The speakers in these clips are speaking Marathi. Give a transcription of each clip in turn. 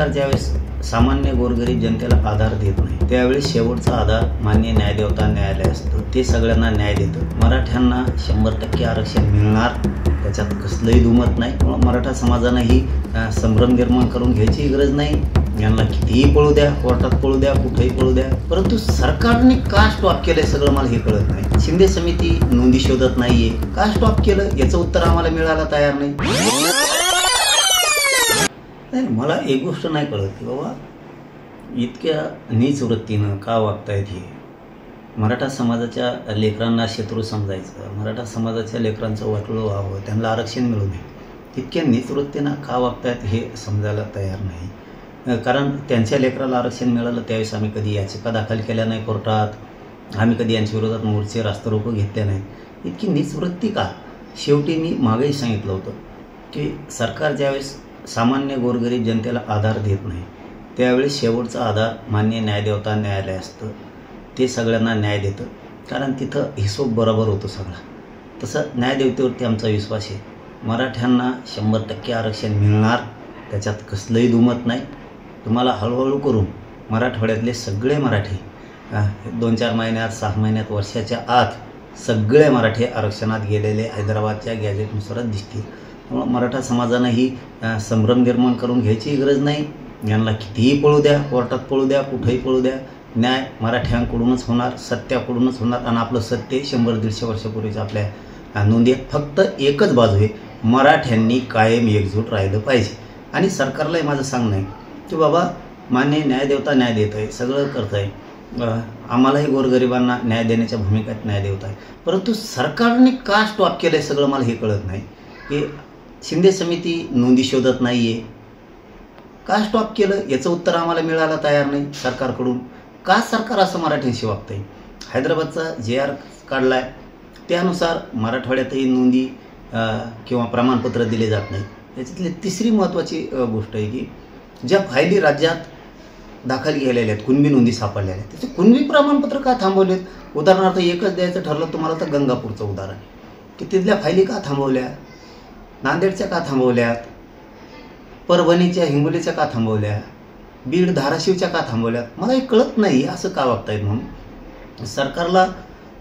सरकार ज्यावेळेस सामान्य गोरगरीब जनतेला आधार देत नाही त्यावेळेस शेवटचा आधार मान्य न्यायदेवता न्यायालय असतं। ते सगळ्यांना न्याय देतं। मराठ्यांना 100% आरक्षण मिळणार त्याच्यात कसलंही दुमत नाही। मराठा समाजानं ही संभ्रम निर्माण करून घ्यायची गरज नाही। यांना कितीही पळू द्या, कोर्टात पळू द्या, कुठेही पळू द्या, परंतु सरकारने का स्टॉप केलंय सगळं मला हे कळत नाही। शिंदे समिती नोंदी शोधत नाहीये, का स्टॉप केलं याचं उत्तर आम्हाला मिळायला तयार नाही। मला एक गोष्ट नाही कळत की बाबा इतक्या नीच वृत्तीनं का वागतायत हे। मराठा समाजाच्या लेकरांना शत्रू समजायचं, मराठा समाजाच्या लेकरांचं वाटोळं व्हावं, त्यांना आरक्षण मिळू नये, इतक्या नीच वृत्तीनं का वागतायत हे समजायला तयार नाही। कारण त्यांच्या लेकराला आरक्षण मिळालं त्यावेळेस आम्ही कधी याचिका दाखल केल्या नाही कोर्टात, आम्ही कधी यांच्या विरोधात मोर्चे रास्तारोको घेतले नाहीत। इतकी नीच वृत्ती का? शेवटी मी मागेही सांगितलं होतं की सरकार ज्यावेळेस सामान्य गोरगरीब जनतेला आधार देत नाही त्यावेळेस शेवटचा आधार मान्य न्यायदेवता न्यायालय असतं। ते सगळ्यांना न्याय देतं कारण तिथं हिशोब बरोबर होतो सगळा। तसं न्यायदेवतेवरती आमचा विश्वास आहे। मराठ्यांना 100% आरक्षण मिळणार त्याच्यात कसलंही दुमत नाही। तुम्हाला हळूहळू करून मराठवाड्यातले सगळे मराठी 2-4 महिन्यात, 6 महिन्यात, वर्षाच्या आत सगळे मराठी आरक्षणात गेलेले हैदराबादच्या गॅजेटनुसारच दिसतील। त्यामुळे मराठा समाजानं ही संभ्रम निर्माण करून घ्यायची गरज नाही। यांना कितीही पळू द्या, कोर्टात पळू द्या, कुठेही पळू द्या, न्याय मराठ्यांकडूनच होणार, सत्याकडूनच होणार। आणि आपलं सत्य 100-150 वर्षापूर्वीच आपल्या नोंदी आहेत। फक्त एकच बाजू आहे, मराठ्यांनी कायम एकजूट राहिलं पाहिजे। आणि सरकारलाही माझं सांगणं आहे की बाबा मान्य न्यायदेवता न्याय देत आहे, सगळं करत आहे, आम्हालाही गोरगरिबांना न्याय देण्याच्या भूमिकेत न्यायदेवता आहे, परंतु सरकारने का स्टॉप केलं आहे सगळं मला हे कळत नाही। की शिंदे समिती नोंदी शोधत नाही आहे, का स्टॉप केलं याचं उत्तर आम्हाला मिळायला तयार नाही सरकारकडून। का सरकार असं मराठ्यांशी वागतंय? हैदराबादचा JR काढला आहे त्यानुसार मराठवाड्यातही नोंदी किंवा प्रमाणपत्र दिले जात नाही। याच्यातली तिसरी महत्त्वाची गोष्ट आहे की ज्या फायली राज्यात दाखल केलेल्या आहेत, कुणबी नोंदी सापडलेल्या आहेत, त्याचे कुणबी प्रमाणपत्र का थांबवलेत? उदाहरणार्थ एकच द्यायचं ठरलं तुम्हाला तर गंगापूरचं उदाहरण की तिथल्या फायली का थांबवल्या, नांदेडच्या का थांबवल्यात, परभणीच्या हिंगोलीच्या का थांबवल्या, बीड धाराशिवच्या का थांबवल्यात? मला हे कळत नाही असं का वागतायत म्हणून। सरकारला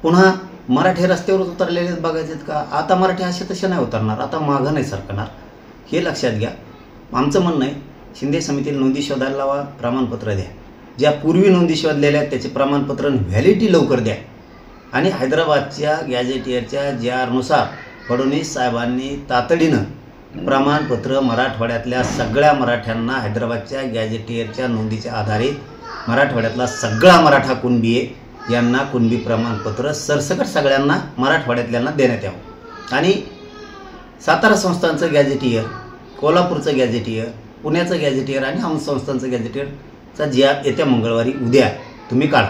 पुन्हा मराठी रस्त्यावरच उतरलेले बघायचे का? आता मराठी अशा तशा नाही उतरणार, आता मागं नाही सरकणार, हे लक्षात घ्या। आमचं म्हणणं आहे शिंदे समितीला नोंदी शोधायला लावा, प्रमाणपत्र द्या, ज्या पूर्वी नोंदी शोधलेल्या आहेत त्याचे प्रमाणपत्र व्हॅलिडिटी लवकर द्या। आणि हैदराबादच्या गॅजेटियरच्या JR फडणवीस साहेबांनी तातडीनं प्रमाणपत्र मराठवाड्यातल्या सगळ्या मराठ्यांना हैदराबादच्या गॅजेटियरच्या नोंदीच्या आधारे मराठवाड्यातला सगळा मराठा कुणबी आहे यांना कुणबी प्रमाणपत्र सरसकट सगळ्यांना मराठवाड्यातल्यांना देण्यात यावं। आणि सातारा संस्थांचं गॅजेटियर, कोल्हापूरचं गॅजेटियर, पुण्याचं गॅजेटियर आणि औंध संस्थांचं गॅजेटियरचा JR येत्या मंगळवारी उद्या तुम्ही काढा।